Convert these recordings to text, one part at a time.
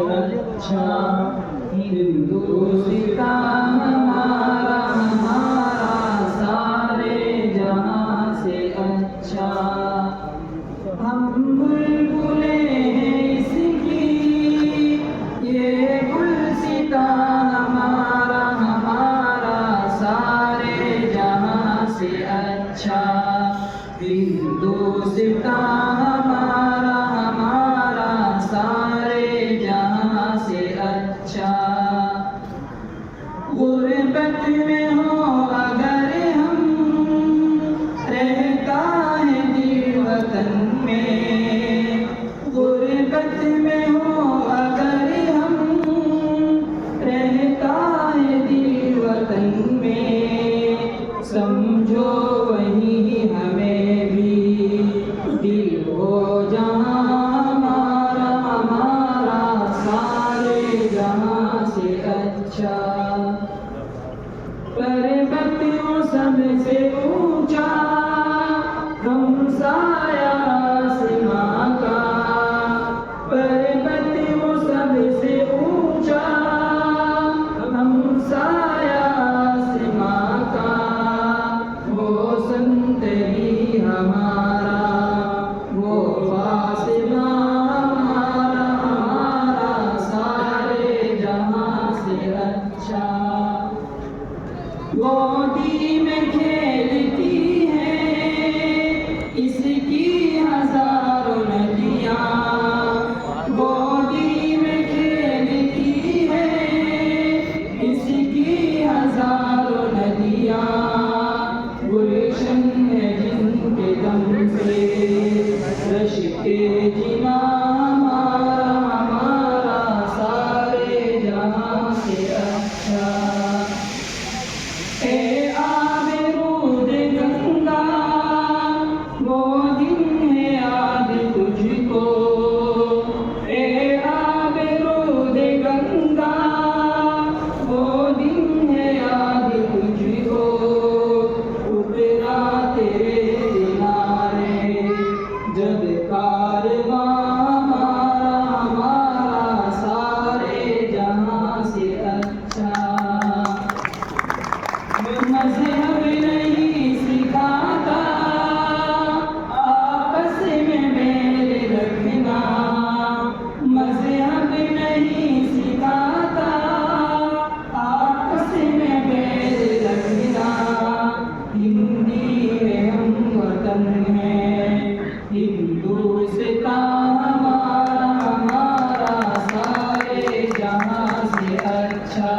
अच्छा, हिंदुस्तान हमारा हमारा सारे जहां से अच्छा। हम बुलबुले हैं इसकी, ये गुलसितान हमारा हमारा सारे जहां से अच्छा। हिंदुस्तान हमारा हमारा सारे जहां से अच्छा। गुर्बत में हो अगर हम, रहता है दिल वतन में। गुर्बत में हो अगर हम, रहता है दिल वतन में। समझो वही हमें भी दिल हो जहां हमारा हमारा सारे जहां से अच्छा। पर्वत वो सबसे ऊंचा, हमसाया आसमां का। पर्वत वो सबसे ऊंचा, हमसाया आसमां का। वो संतरी हमारा, वो फासिला हमारा हमारा सारे जहां से अच्छा। गोदी में खेलती है इसकी हजारों नदियाँ। गोदी में खेलती है इसकी हजारों नदियाँ। गुलशन है जिनके दम से रश्के जिना हमारा हमारा सारे जहां से अच्छा। ए आबरूद गंगा, वो दिन है याद तुझको। ए आबरूद गंगा, वो दिन है याद तुझको। उतरा तेरे किनारे जब कारवां हमारा हमारा सारे जहां से अच्छा। मज़हब नहीं सिखाता आपस में मेल रखना। मज़हब नहीं सिखाता आपस में मेल रखना। हिंदी है हम वतन है, हिंदुस्तान हमारा हमारा सारे जहां से अच्छा।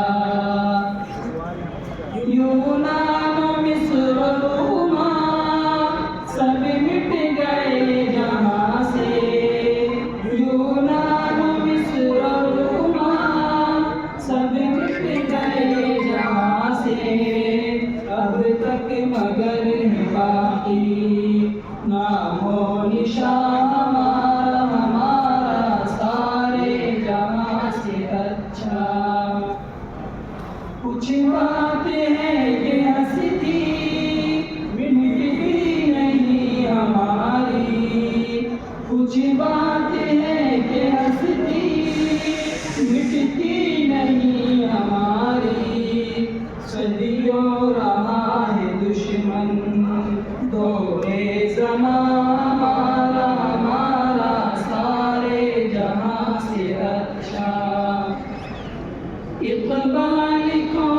यूनान मिस्र रोमा सब मिट गए जहां से। यूनान मिस्र रोमा सब मिट गए जहां से। अब तक मगर है बाकी नामो निशान हमारा हमारा सारे जहां से अच्छा। कुछ बातें हैं कि हंसती मिटती नहीं हमारी। कुछ बातें हैं कि हंसती मिटती नहीं हमारी। सदियों रहा है दुश्मन दौरे ज़मां हमारा हमारा सारे जहां से अच्छा। इक़बाल को